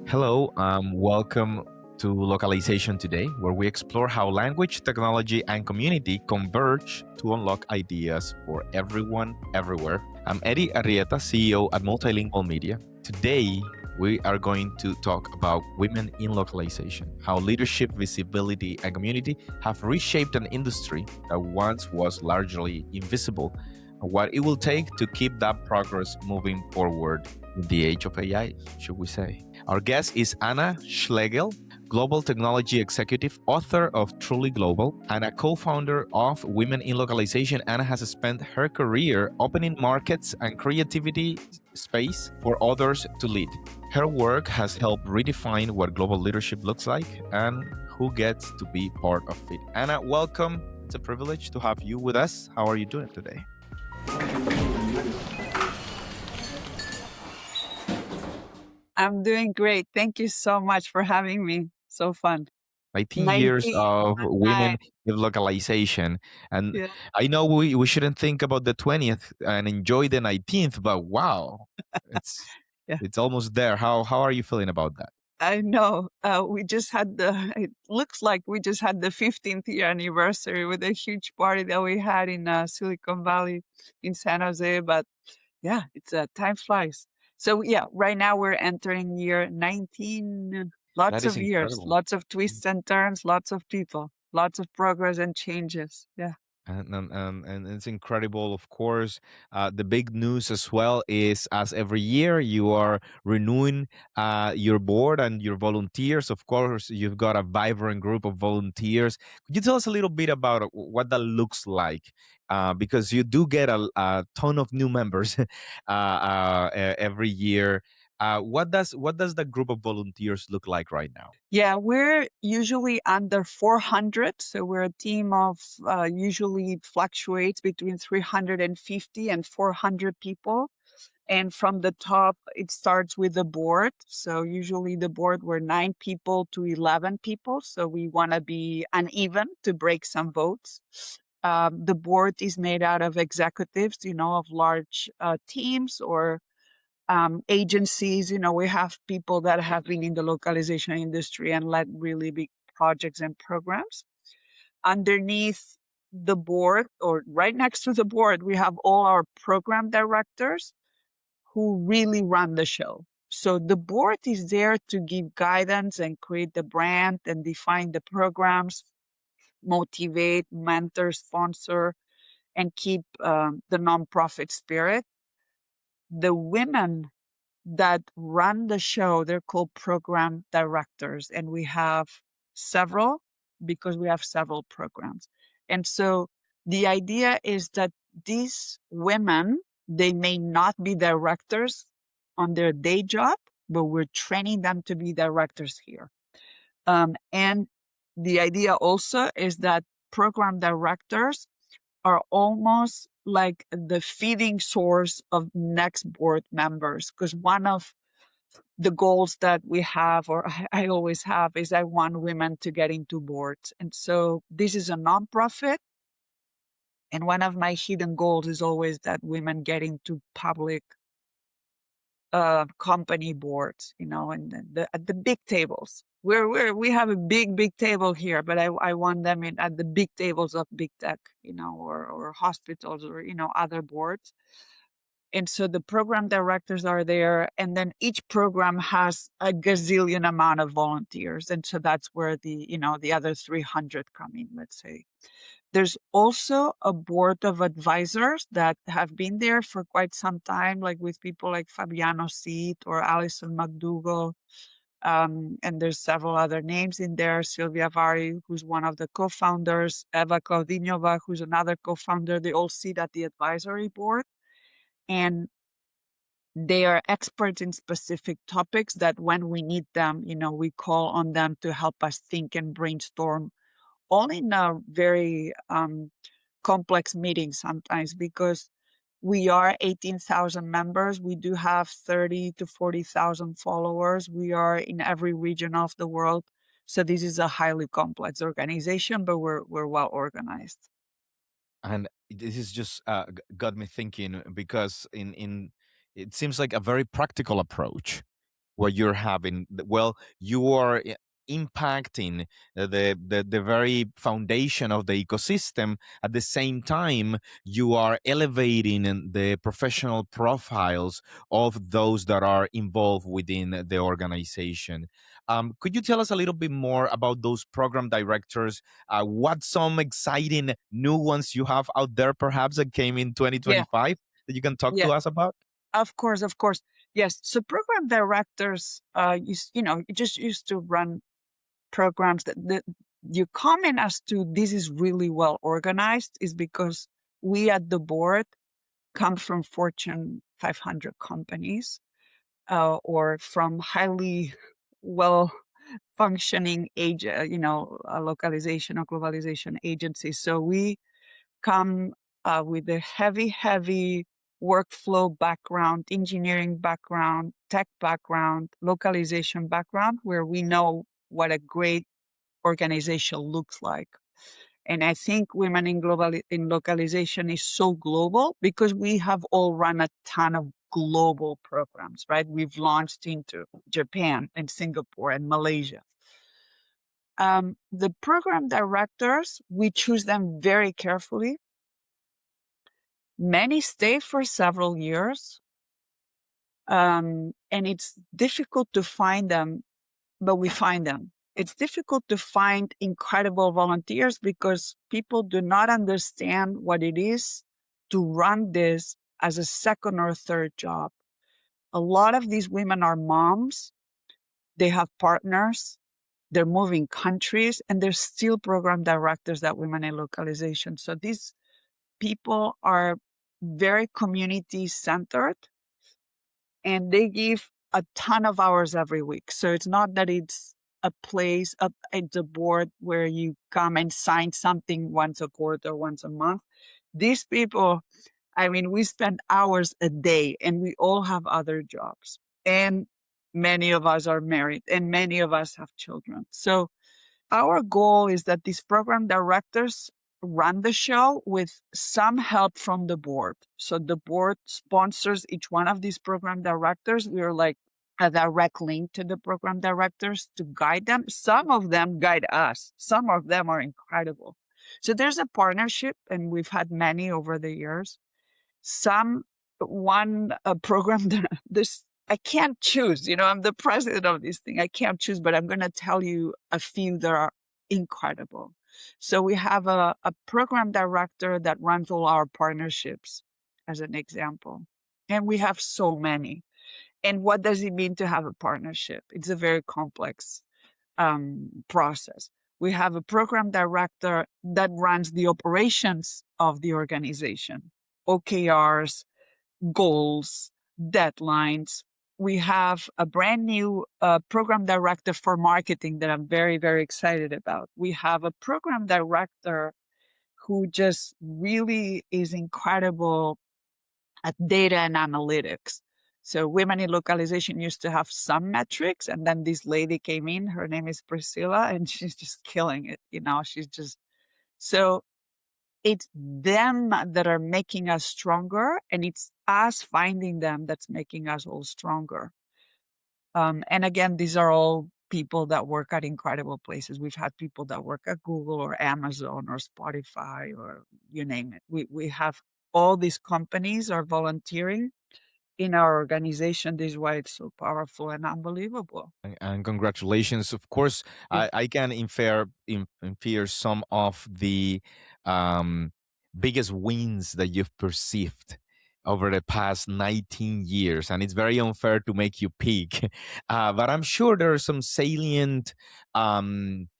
Hello, welcome to Localization today, where we explore how language, technology, and community converge to unlock ideas for everyone, everywhere. I'm Eddie Arrieta, CEO at MultiLingual Media. Today, we are going to talk about women in localization, how leadership, visibility, and community have reshaped an industry that once was largely invisible, and what it will take to keep that progress moving forward in the age of AI, should we say. Our guest is N Schlegel, Global Technology Executive, author of Truly Global, and a co-founder of Women in Localization. Anna has spent her career opening markets and creativity space for others to lead. Her work has helped redefine what global leadership looks like and who gets to be part of it. Anna, welcome. It's a privilege to have you with us. How are you doing today? I'm doing great. Thank you so much for having me. So fun. 19 years 19, of nine. women with localization. And Yeah. I know we shouldn't think about the 20th and enjoy the 19th, but wow, it's Yeah. it's almost there. How are you feeling about that? I know. We just had it looks like we just had the 15th year anniversary with a huge party that we had in Silicon Valley in San Jose. But yeah, it's time flies. So yeah, right now we're entering year 19. That Lots is of years, incredible. lots of twists and turns, lots of people, lots of progress and changes. Yeah. And it's incredible, of course. The big news as well is, as every year, you are renewing your board and your volunteers. Of course, you've got a vibrant group of volunteers. Could you tell us a little bit about what that looks like? Because you do get a ton of new members every year. What does the group of volunteers look like right now? Yeah, we're usually under 400. So we're a team of usually fluctuates between 350 and 400 people. And from the top, it starts with the board. So usually the board were 9 people to 11 people. So we want to be uneven to break some votes. The board is made out of executives, of large teams or agencies. We have people that have been in the localization industry and led really big projects and programs. Underneath the board, or right next to the board, we have all our program directors who really run the show. So the board is there to give guidance and create the brand and define the programs, motivate, mentor, sponsor, and keep the nonprofit spirit. The women that run the show, they're called program directors. And we have several because we have several programs. And so the idea is that these women, they may not be directors on their day job, but we're training them to be directors here. And the idea also is that program directors are almost like the feeding source of next board members. Because one of the goals that we have, or I always have, is I want women to get into boards. And so this is a nonprofit. And one of my hidden goals is always that women get into public company boards, and at the big tables. We have a big table here, but I want them at the big tables of big tech, or hospitals or, other boards. And so the program directors are there, and then each program has a gazillion amount of volunteers. And so that's where the other 300 come in, let's say. There's also a board of advisors that have been there for quite some time, like with people like Fabiano Seat or Alison McDougall. And there's several other names in there. Sylvia Vari, who's one of the co-founders, Eva Klaudinova, who's another co-founder. They all sit at the advisory board. And they are experts in specific topics that when we need them, we call on them to help us think and brainstorm, all in a very complex meeting sometimes, because we are 18,000 members. We do have 30 to 40,000 followers. We are in every region of the world. So this is a highly complex organization, but we're well organized. And this is just got me thinking, because in it seems like a very practical approach. what you're having. Well, you are impacting the very foundation of the ecosystem. At the same time, you are elevating the professional profiles of those that are involved within the organization. Could you tell us a little bit more about those program directors? What some exciting new ones you have out there, perhaps, that came in Yeah, 2025 that you can talk yeah, to us about? of course, of course. Yes. So program directors, you just used to run programs that you comment as to this is really well organized is because we at the board come from Fortune 500 companies or from highly well functioning localization or globalization agencies. So we come with a heavy workflow background, engineering background, tech background, localization background, where we know what a great organization looks like. And I think women in localization is so global because we have all run a ton of global programs, right? We've launched into Japan and Singapore and Malaysia. The program directors, we choose them very carefully. Many stay for several years, and it's difficult to find them, but we find them. It's difficult to find incredible volunteers because people do not understand what it is to run this as a second or third job. A lot of these women are moms, they have partners, they're moving countries, and they're still program directors at Women in Localization. So these people are very community centered and they give a ton of hours every week. So it's not that it's a place, it's a board where you come and sign something once a quarter, once a month. These people, I mean, we spend hours a day and we all have other jobs. And many of us are married and many of us have children. So our goal is that these program directors run the show with some help from the board. So the board sponsors each one of these program directors. We are like a direct link to the program directors to guide them. Some of them guide us. Some of them are incredible. So there's a partnership, and we've had many over the years. Some one program that this I can't choose. I'm the president of this thing. I can't choose, but I'm going to tell you a few that are incredible. So we have a program director that runs all our partnerships, as an example. And we have so many. And what does it mean to have a partnership? It's a very complex process. We have a program director that runs the operations of the organization, OKRs, goals, deadlines. We have a brand new program director for marketing that I'm very, very excited about. We have a program director who just really is incredible at data and analytics. So Women in Localization used to have some metrics, and then this lady came in. Her name is Priscilla, and she's just killing it. She's just so it's them that are making us stronger, and it's us finding them that's making us all stronger. And again, these are all people that work at incredible places. We've had people that work at Google or Amazon or Spotify or you name it. We have all these companies are volunteering in our organization. This is why it's so powerful and unbelievable. And congratulations. Of course, Yeah. I can infer some of the um, biggest wins that you've perceived over the past 19 years. And it's very unfair to make you peak. But I'm sure there are some salient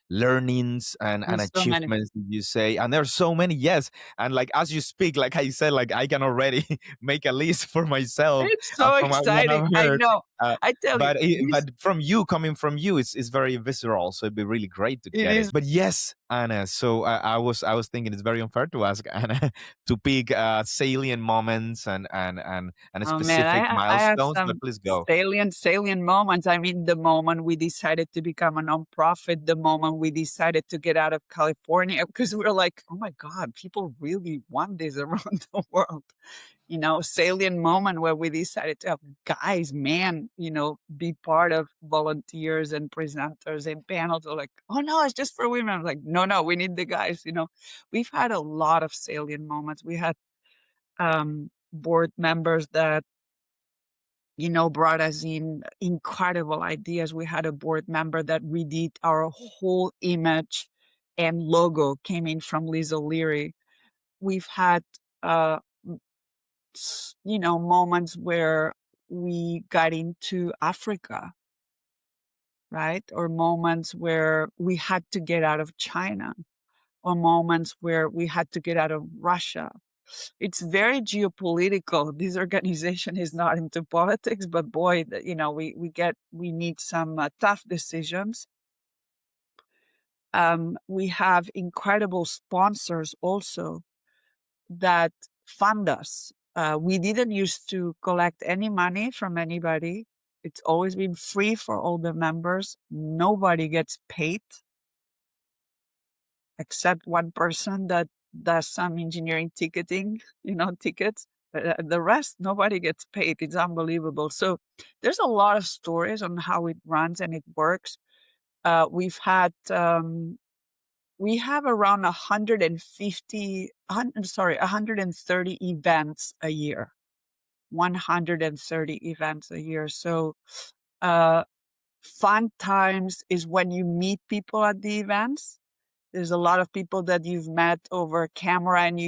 learnings and There's so many. achievements that you say. And there's so many, yes. And like as you speak, like I said, like I can already make a list for myself It's so from what exciting. I've I heard. know. Uh, I tell you, but from you, coming from you, it's very visceral, so it'd be really great to it get it. is. But yes, Anna, so I was thinking it's very unfair to ask Anna to pick salient moments and Oh man, specific I have milestones, but some please go. salient moments. I mean, the moment we decided to become a nonprofit, the moment we decided to get out of California, because we were like, oh my God, people really want this around the world. salient moment where we decided to have guys, man, be part of volunteers and presenters and panels. Are like, oh no, it's just for women. I'm like, no, we need the guys. We've had a lot of salient moments. We had board members that brought us in incredible ideas. We had a board member that redid our whole image and logo, came in from Liz O'Leary. We've had moments where we got into Africa, right? Or moments where we had to get out of China, or moments where we had to get out of Russia. It's very geopolitical. This organization is not into politics, but boy, we need some tough decisions. We have incredible sponsors also that fund us. We didn't used to collect any money from anybody. It's always been free for all the members. Nobody gets paid except one person that does some engineering ticketing, tickets. The rest, nobody gets paid. It's unbelievable. So there's a lot of stories on how it runs and it works. We have around 130 events a year. 130 events a year. So fun times is when you meet people at the events. There's a lot of people that you've met over camera and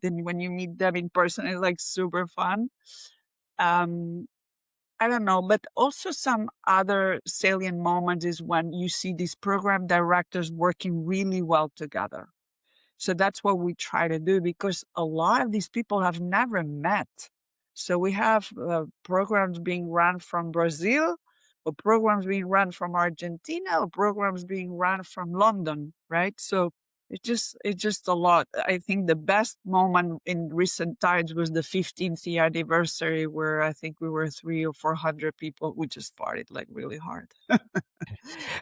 then when you meet them in person, it's like super fun. I don't know, but also some other salient moments is when you see these program directors working really well together. So that's what we try to do, because a lot of these people have never met. So we have programs being run from Brazil, or programs being run from Argentina, or programs being run from London, right? So it's just a lot. I think the best moment in recent times was the 15th year anniversary, where I think we were 300 or 400 people. We just partied like really hard.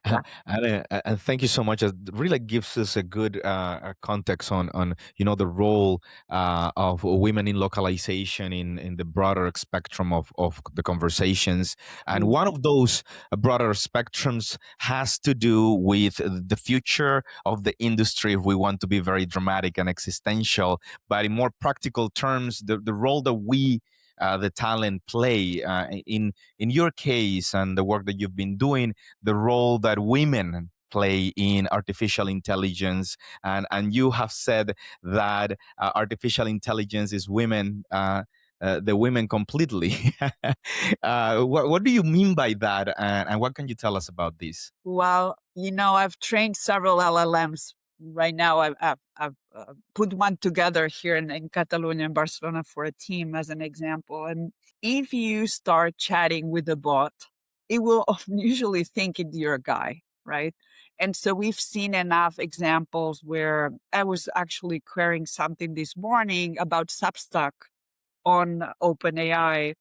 Yeah. And thank you so much. It really gives us a good context on the role of women in localization in the broader spectrum of the conversations. And Mm. one of those broader spectrums has to do with the future of the industry, if we want to be very dramatic and existential. But in more practical terms, the role that we the talent play in your case and the work that you've been doing, the role that women play in artificial intelligence, and you have said that artificial intelligence is women, the women completely. What do you mean by that, and what can you tell us about this? Well, I've trained several LLMs. Right now, I've put one together here in Catalonia and Barcelona for a team as an example. And if you start chatting with a bot, it will usually think you're a guy, right? And so we've seen enough examples where I was actually querying something this morning about Substack on OpenAI,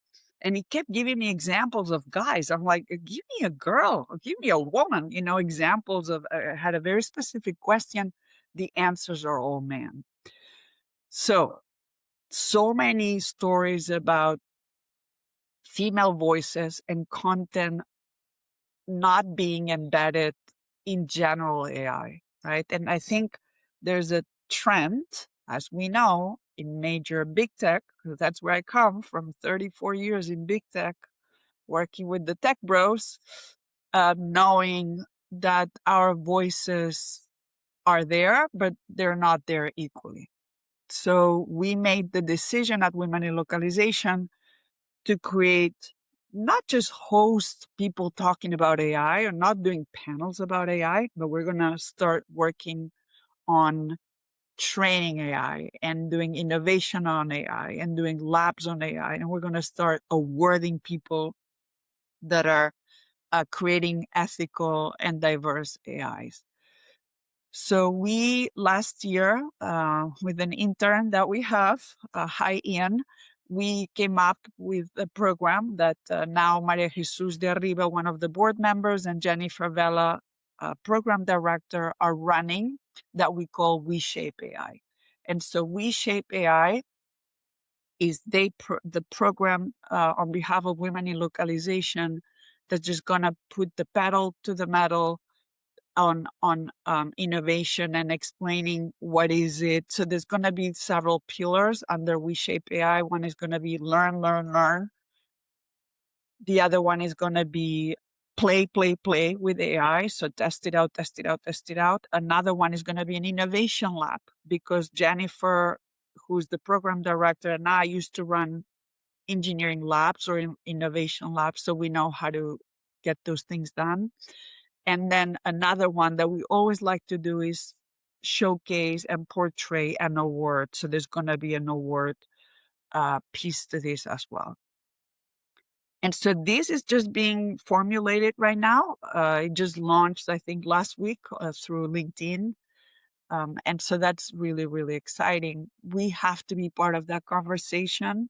and he kept giving me examples of guys. I'm like, give me a girl, or give me a woman, examples of, I had a very specific question. The answers are all men. So many stories about female voices and content not being embedded in general AI, right? And I think there's a trend, as we know, in major big tech, because that's where I come from, 34 years in big tech, working with the tech bros, knowing that our voices are there, but they're not there equally. So we made the decision at Women in Localization to create, not just host people talking about AI or not doing panels about AI, but we're going to start working on training AI and doing innovation on AI and doing labs on AI. And we're going to start awarding people that are creating ethical and diverse AIs. So we last year, with an intern that we have, hi Ian, we came up with a program that now Maria Jesus de Arriba, one of the board members, and Jennifer Vela, program director, are running, that we call Reshape AI. And so Reshape AI is the program on behalf of women in localization that's just gonna put the pedal to the metal on innovation and explaining what is it. So there's gonna be several pillars under Reshape AI. One is gonna be learn, learn, learn. The other one is gonna be play, play, play with AI. So test it out, test it out, test it out. Another one is gonna be an innovation lab because Jennifer, who's the program director, and I used to run engineering labs or innovation labs, so we know how to get those things done. And then another one that we always like to do is showcase and portray an award. So there's going to be an award piece to this as well. And so this is just being formulated right now. It just launched, I think, last week through LinkedIn. And so that's really, really exciting. We have to be part of that conversation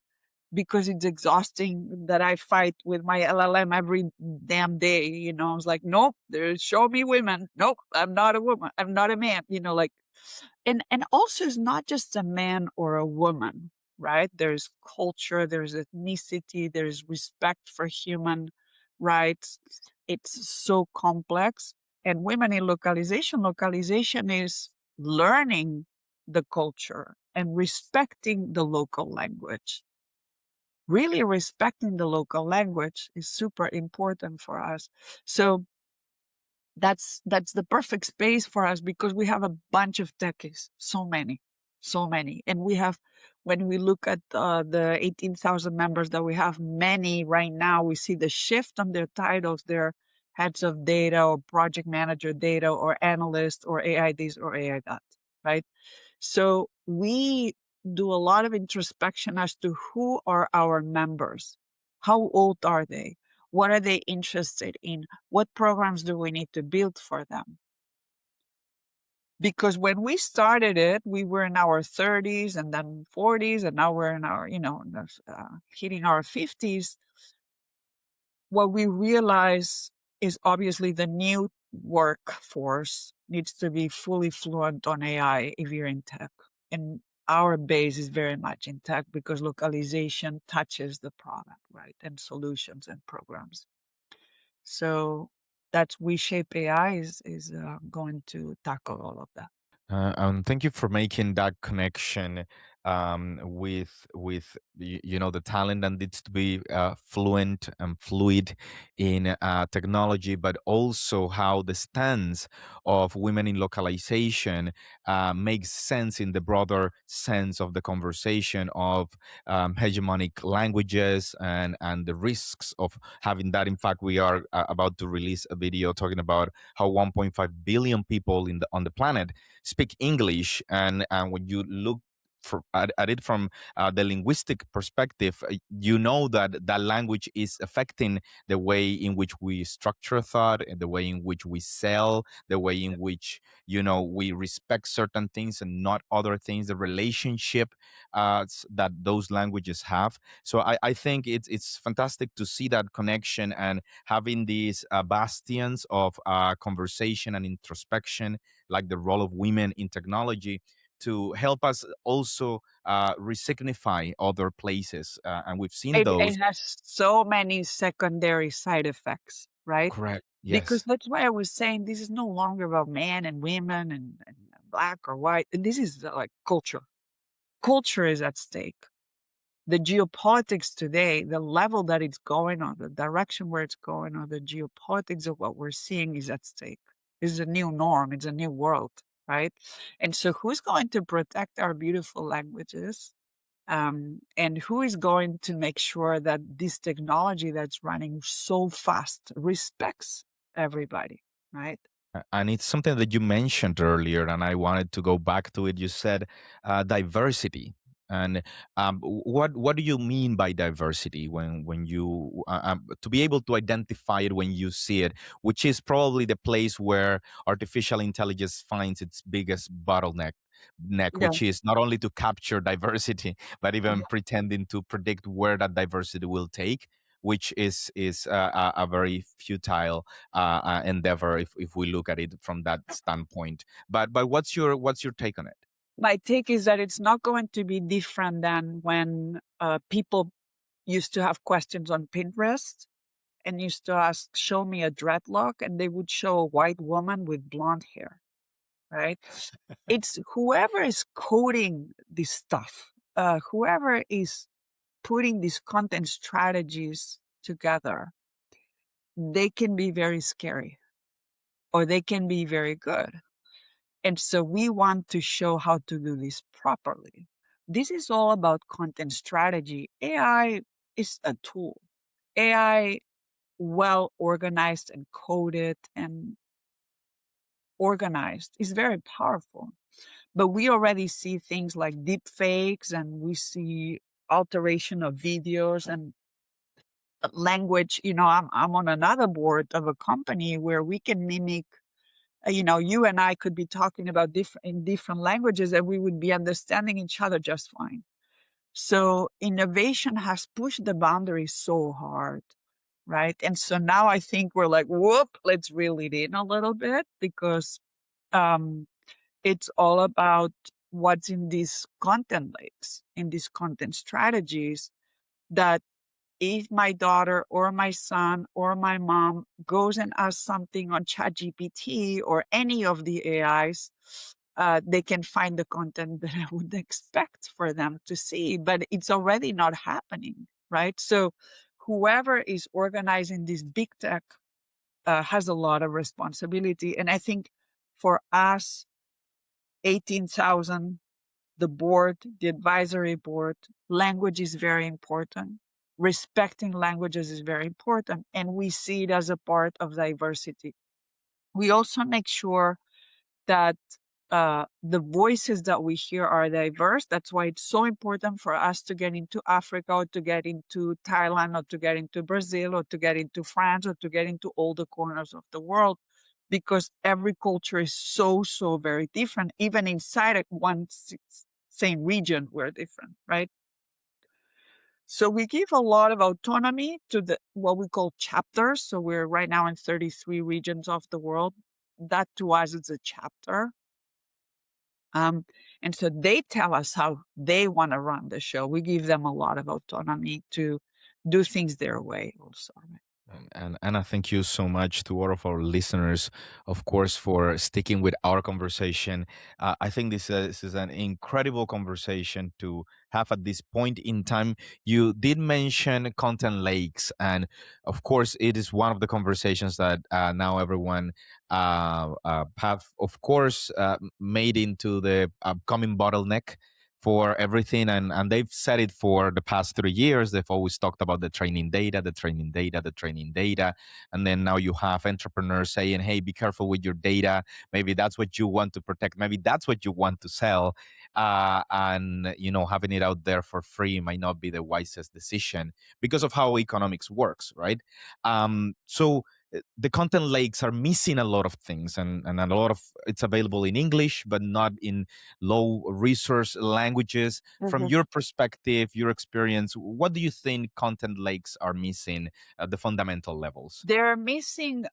because it's exhausting that I fight with my LLM every damn day. You know, I was like, nope, show me women. Nope, I'm not a woman. I'm not a man. You know, like, and also it's not just a man or a woman, right? There's culture, there's ethnicity, there's respect for human rights. It's so complex. And women in localization is learning the culture and respecting the local language. Really respecting the local language is super important for us. So that's the perfect space for us because we have a bunch of techies, so many. And we have, when we look at the 18,000 members that we have, many right now, we see the shift on their titles. They're heads of data or project manager data or analyst or AI this or AI that, right? So we do a lot of introspection as to who are our members, how old are they, what are they interested in, what programs do we need to build for them. Because when we started it, we were in our 30s and then 40s, and now we're in our, hitting our 50s. What we realize is obviously the new workforce needs to be fully fluent on AI if you're in tech. And our base is very much in tech because localization touches the product, right? And solutions and programs. So that's Reshape AI is going to tackle all of that. Thank you for making that connection with the talent that needs to be fluent and fluid in technology, but also how the stance of women in localization makes sense in the broader sense of the conversation of hegemonic languages and the risks of having that. In fact, we are about to release a video talking about how 1.5 billion people on the planet speak English, and when you look at it from the linguistic perspective, you know that that language is affecting the way in which we structure thought, and the way in which we sell, the way in which we respect certain things and not other things, the relationship that those languages have. So I think it's fantastic to see that connection and having these bastions of conversation and introspection, like the role of women in technology, to help us also resignify other places. And we've seen It those. has so many secondary side effects, right? Correct. Because Yes. that's why I was saying this is no longer about man and women and black or white. This is like culture. Culture is at stake. The geopolitics today, the level that it's going on, the direction where it's going, or the geopolitics of what we're seeing is at stake. This is a new norm. It's a new world, right? And so who's going to protect our beautiful languages? And who is going to make sure that this technology that's running so fast respects everybody, right? And it's something that you mentioned earlier, and I wanted to go back to it. You said diversity, and what do you mean by diversity when you to be able to identify it when you see it, which is probably the place where artificial intelligence finds its biggest bottleneck. Yeah. Which is not only to capture diversity, but even pretending to predict where that diversity will take, which is a very futile endeavor if we look at it from that standpoint. But what's your take on it? my take is that it's not going to be different than when people used to have questions on Pinterest and used to ask, show me a dreadlock, and they would show a white woman with blonde hair, right? It's whoever is coding this stuff, whoever is putting these content strategies together, they can be very scary or they can be very good. And so we want to show how to do this properly. This is all about content strategy. AI is a tool. AI, well organized and coded and organized, is very powerful. But we already see things like deep fakes, and we see alteration of videos and language. I'm on another board of a company where we can mimic. You and I could be talking about different languages, and we would be understanding each other just fine. So innovation has pushed the boundaries so hard, right? And so now I think we're like, whoop, let's reel it in a little bit, because um, it's all about what's in these content lakes, in these content strategies, that if my daughter or my son or my mom goes and asks something on ChatGPT or any of the AIs, they can find the content that I would expect for them to see, but it's already not happening, right? So whoever is organizing this big tech has a lot of responsibility. And I think for us, 18,000, the board, the advisory board, language is very important. Respecting languages is very important. And we see it as a part of diversity. We also make sure that the voices that we hear are diverse. That's why it's so important for us to get into Africa, or to get into Thailand, or to get into Brazil, or to get into France, or to get into all the corners of the world, because every culture is so very different. Even inside one same region, we're different, right? So we give a lot of autonomy to the what we call chapters. So we're right now in 33 regions of the world. That to us is a chapter. And so they tell us how they want to run the show. We give them a lot of autonomy to do things their way also. And Anna, thank you so much to all of our listeners, of course, for sticking with our conversation. I think this is an incredible conversation to have at this point in time. You did mention content lakes, and of course, it is one of the conversations that now everyone have, of course, made into the upcoming bottleneck for everything, and they've said it for the past 3 years. They've always talked about the training data, the training data, the training data. And then now you have entrepreneurs saying, hey, be careful with your data. Maybe that's what you want to protect, maybe that's what you want to sell. And having it out there for free might not be the wisest decision because of how economics works, right? So the content lakes are missing a lot of things, and a lot of it's available in English but not in low resource languages. From Mhm. your perspective, your experience, what do you think content lakes are missing at the fundamental levels? They're missing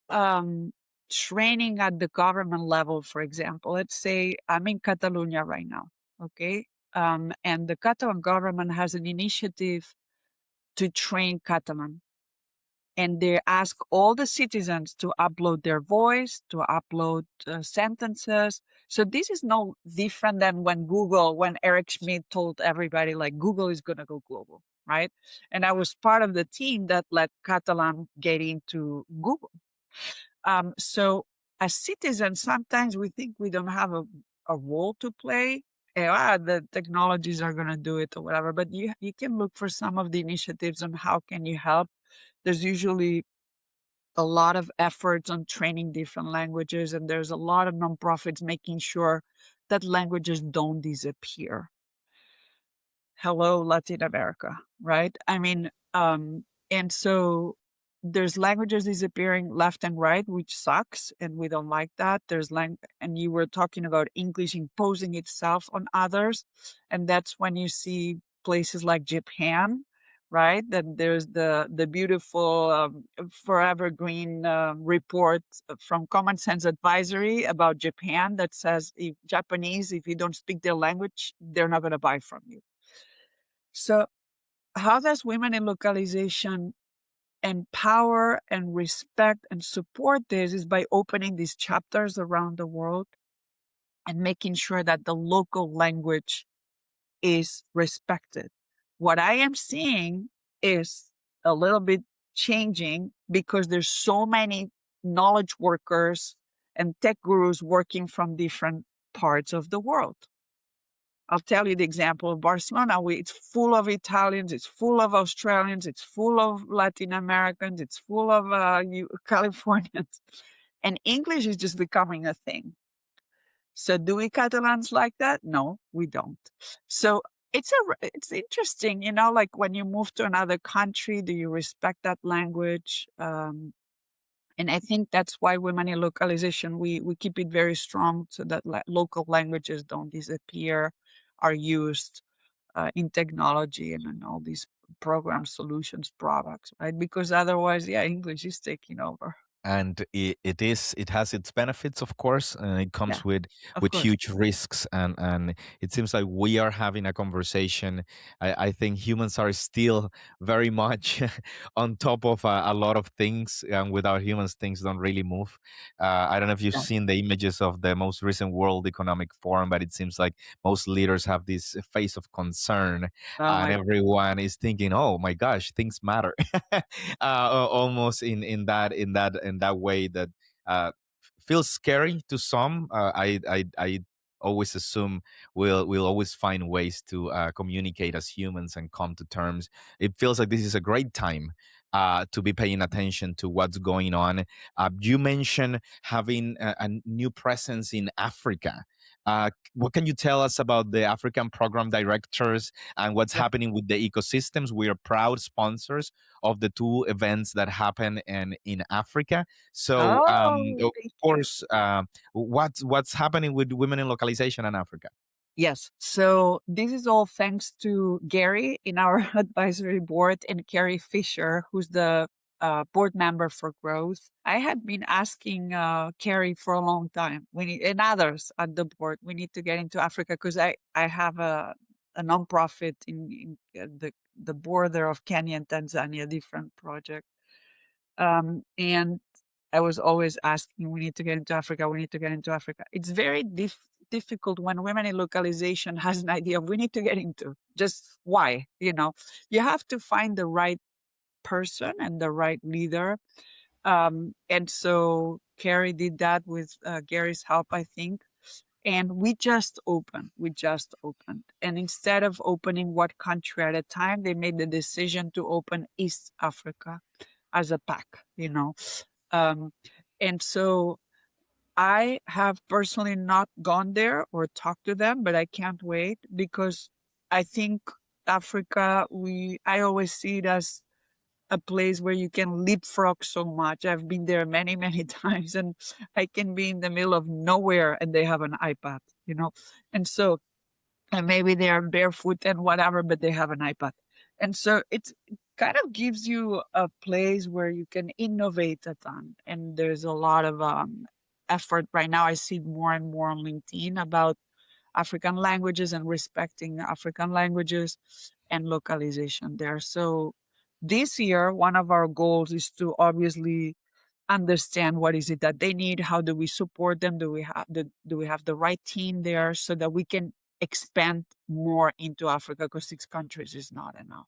training at the government level, for example. Let's say I'm in Catalonia right now, okay? And the Catalan government has an initiative to train Catalan. And they ask all the citizens to upload their voice, to upload sentences. So this is no different than when Eric Schmidt told everybody, like, Google is going to go global, right? And I was part of the team that let Catalan get into Google. So as citizens, sometimes we think we don't have a role to play. The technologies are going to do it or whatever, but you can look for some of the initiatives on how can you help. There's usually a lot of efforts on training different languages, and there's a lot of nonprofits making sure that languages don't disappear. Hello, Latin America, right? I mean, and so there's languages disappearing left and right, which sucks, and we don't like that. And you were talking about English imposing itself on others, and that's when you see places like Japan, right? That there's the beautiful Forever Green report from Common Sense Advisory about Japan that says if Japanese, if you don't speak their language, they're not going to buy from you. So how does women in localization empower and respect and support this is by opening these chapters around the world and making sure that the local language is respected. What I am seeing is a little bit changing because there's so many knowledge workers and tech gurus working from different parts of the world. I'll tell you the example of Barcelona. It's full of Italians, it's full of Australians, it's full of Latin Americans, it's full of Californians. And English is just becoming a thing. So do we Catalans like that? No, we don't. So it's interesting, like when you move to another country, do you respect that language? And I think that's why women in localization, we keep it very strong so that local languages don't disappear, are used in technology and in all these program solutions products, right? Because otherwise, yeah, English is taking over. And it has its benefits, of course, and it Yeah, comes with of course. huge risks, and it seems like we are having a conversation. I think humans are still very much on top of a lot of things, and without humans things don't really move. I don't know if you've Yeah. seen the images of the most recent World Economic Forum, but it seems like most leaders have this face of concern, Oh and my, everyone is thinking, oh my gosh, things matter. Almost in that way that feels scary to some. I always assume we'll always find ways to communicate as humans and come to terms. It feels like this is a great time to be paying attention to what's going on. You mentioned having a new presence in Africa. What can you tell us about the African program directors and what's yeah. happening with the ecosystems? We are proud sponsors of the two events that happen in Africa. So, Oh, of thank you. course, what's happening with women in localization in Africa? Yes. So this is all thanks to Gary in our advisory board and Carrie Fisher, who's the board member for growth. I had been asking Carrie for a long time. We need, and others at the board. We need to get into Africa because I have a nonprofit in the border of Kenya and Tanzania, different project. And I was always asking, we need to get into Africa, we need to get into Africa. It's very difficult when women in localization has an idea of we need to get into. Just why? You have to find the right person and the right leader. And so Carrie did that with Gary's help, I think. And we just opened. And instead of opening one country at a time, they made the decision to open East Africa as a pack. Um, and so I have personally not gone there or talked to them, but I can't wait because I think Africa, I always see it as a place where you can leapfrog so much. I've been there many, many times and I can be in the middle of nowhere and they have an iPad. And so and maybe they are barefoot and whatever, but they have an iPad. And so it kind of gives you a place where you can innovate a ton. And there's a lot of effort right now. I see more and more on LinkedIn about African languages and respecting African languages and localization there. So this year, one of our goals is to obviously understand what is it that they need, how do we support them, do we have the right team there so that we can expand more into Africa because 6 countries is not enough.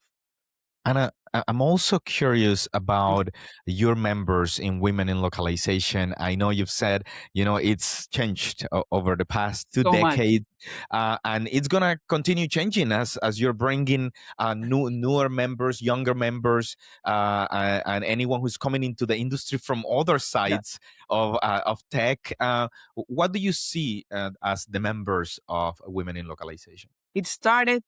And I'm also curious Yes. about your members in Women in Localization. I know you've said, it's changed over the past two So much. decades, and it's gonna continue changing as you're bringing newer members, younger members, and anyone who's coming into the industry from other Yeah. sides of tech. What do you see as the members of Women in Localization? It started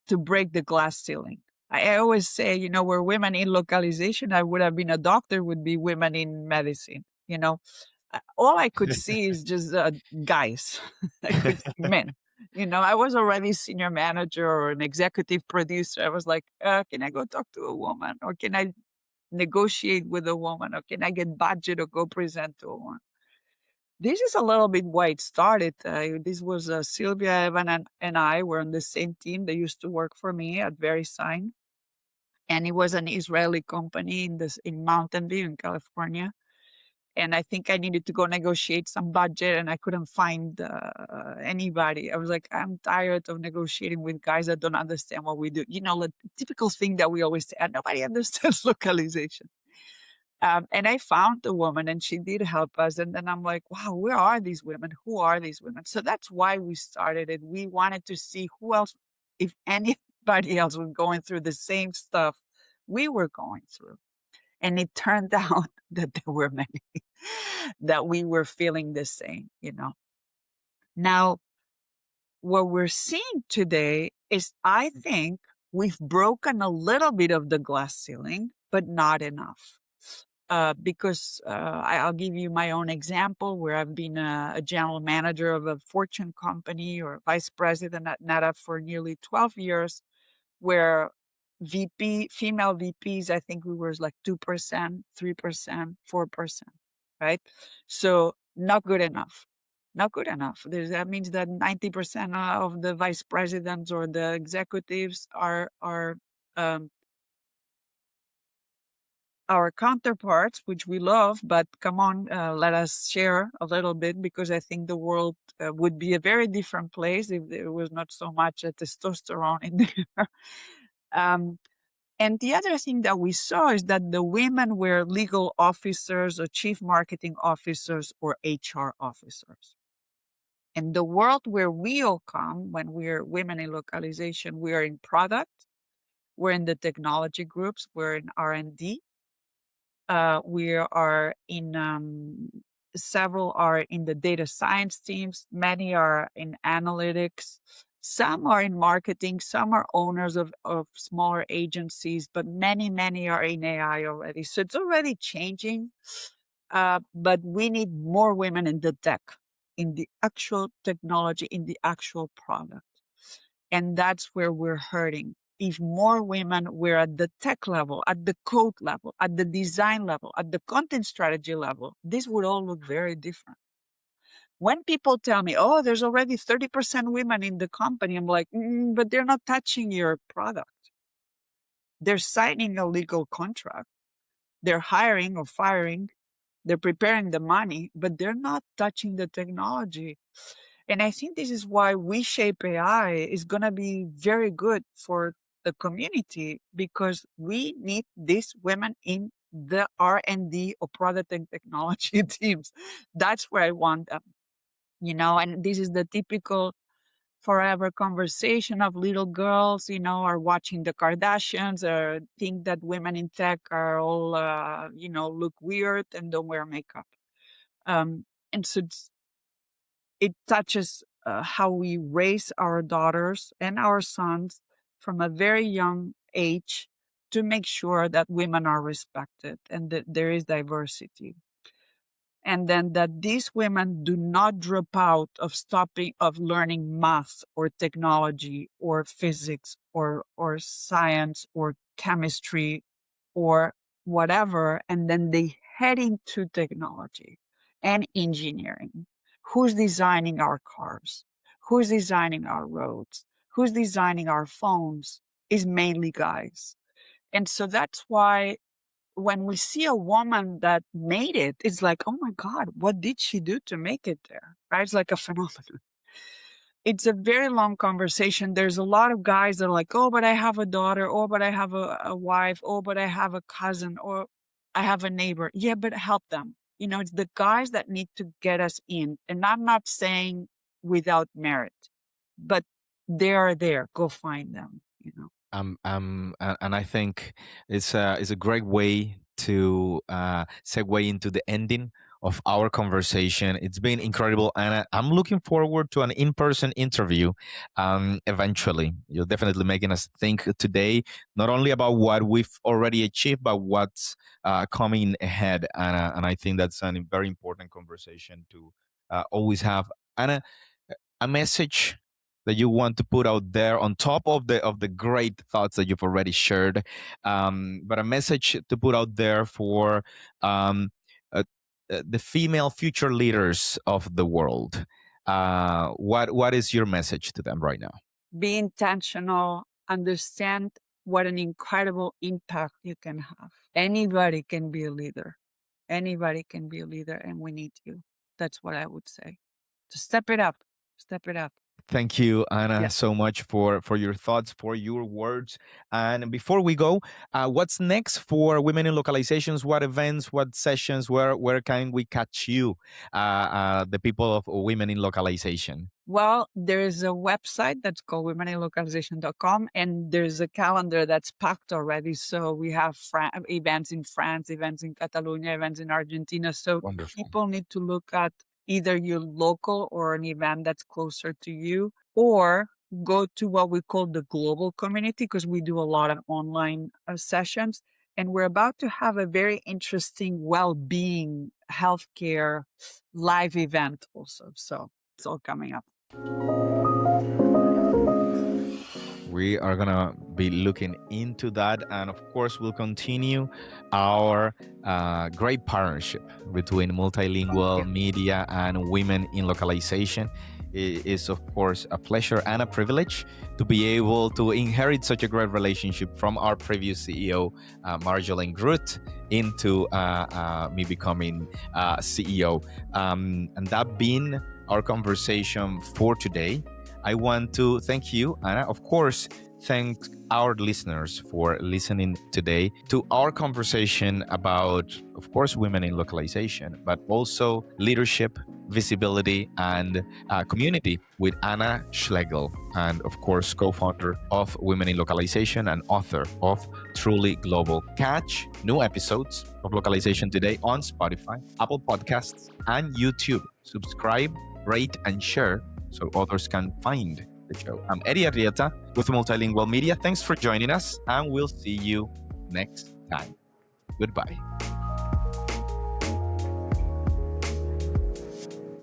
to break the glass ceiling. I always say, where women in localization, I would have been a doctor, would be women in medicine. All I could see is just guys. I could see men. I was already senior manager or an executive producer. I was like, can I go talk to a woman, or can I negotiate with a woman, or can I get budget or go present to a woman? This is a little bit why it started. This was Sylvia, Evan, and I were on the same team. They used to work for me at VeriSign, and it was an Israeli company in Mountain View in California. And I think I needed to go negotiate some budget, and I couldn't find anybody. I was like, I'm tired of negotiating with guys that don't understand what we do. The typical thing that we always say, nobody understands localization. And I found a woman, and she did help us. And then I'm like, wow, where are these women? Who are these women? So that's why we started it. We wanted to see who else, if anybody else was going through the same stuff we were going through. And it turned out that there were many that we were feeling the same. Now, what we're seeing today is, I think we've broken a little bit of the glass ceiling, but not enough. Because I'll give you my own example where I've been a general manager of a Fortune company or vice president at NetApp for nearly 12 years, where female VPs, I think we were like 2%, 3%, 4%, right? So not good enough. Not good enough. That means that 90% of the vice presidents or the executives are our counterparts, which we love, but come on, let us share a little bit, because I think the world would be a very different place if there was not so much testosterone in there. And the other thing that we saw is that the women were legal officers or chief marketing officers or HR officers. And the world where we all come when we're women in localization, we are in product, we're in the technology groups, we're in R&D, we are in several are in the data science teams, many are in analytics, some are in marketing, some are owners of smaller agencies, but many are in AI already. So it's already changing, but we need more women in the tech, in the actual technology, in the actual product. And that's where we're hurting. If more women were at the tech level, at the code level, at the design level, at the content strategy level, this would all look very different. When people tell me, oh, there's already 30% women in the company, I'm like, but they're not touching your product. They're signing a legal contract. They're hiring or firing. They're preparing the money, but they're not touching the technology. And I think this is why Reshape AI is going to be very good for the community, because we need these women in the R&D or product and technology teams. That's where I want them, and this is the typical forever conversation of little girls, are watching the Kardashians or think that women in tech are all, look weird and don't wear makeup. And so it touches how we raise our daughters and our sons from a very young age to make sure that women are respected and that there is diversity. And then that these women do not drop out of learning math or technology or physics or science or chemistry or whatever, and then they head into technology and engineering. Who's designing our cars? Who's designing our roads? Who's designing our phones? Is mainly guys. And so that's why when we see a woman that made it, it's like, oh my God, what did she do to make it there? Right? It's like a phenomenon. It's a very long conversation. There's a lot of guys that are like, oh, but I have a daughter. Oh, but I have a wife. Oh, but I have a cousin, or I have a neighbor. Yeah, but help them. It's the guys that need to get us in. And I'm not saying without merit, but they are there. Go find them. And I think it's a great way to segue into the ending of our conversation. It's been incredible, and I'm looking forward to an in-person interview. Eventually, you're definitely making us think today, not only about what we've already achieved, but what's coming ahead. And I think that's a very important conversation to always have. And a message that you want to put out there on top of the great thoughts that you've already shared, but a message to put out there for um, uh, the female future leaders of the world? What is your message to them right now? Be intentional, understand what an incredible impact you can have. Anybody can be a leader. Anybody can be a leader, and we need you. That's what I would say. So step it up. Step it up. Thank you, Anna, Yeah. so much for your thoughts, for your words. And before we go, what's next for Women in Localizations? What events, what sessions, where can we catch you, the people of Women in Localization? Well, there's a website that's called womeninlocalization.com, and there's a calendar that's packed already. So we have events in France, events in Catalonia, events in Argentina. So Wonderful. people need to look at either your local or an event that's closer to you, or go to what we call the global community, because we do a lot of online sessions. And we're about to have a very interesting well-being healthcare live event also. So it's all coming up. We are going to be looking into that. And of course, we'll continue our great partnership between multilingual media and women in localization. It is, of course, a pleasure and a privilege to be able to inherit such a great relationship from our previous CEO, Marjolaine Groot, into me becoming CEO. And that being our conversation for today. I want to thank you, Anna. Of course, thank our listeners for listening today to our conversation about, of course, women in localization, but also leadership, visibility, and community with N Schlegel, and of course, co-founder of Women in Localization and author of Truly Global. Catch new episodes of Localization Today on Spotify, Apple Podcasts, and YouTube. Subscribe, rate, and share so others can find the show. I'm Eddie Arrieta with Multilingual Media. Thanks for joining us, and we'll see you next time. Goodbye.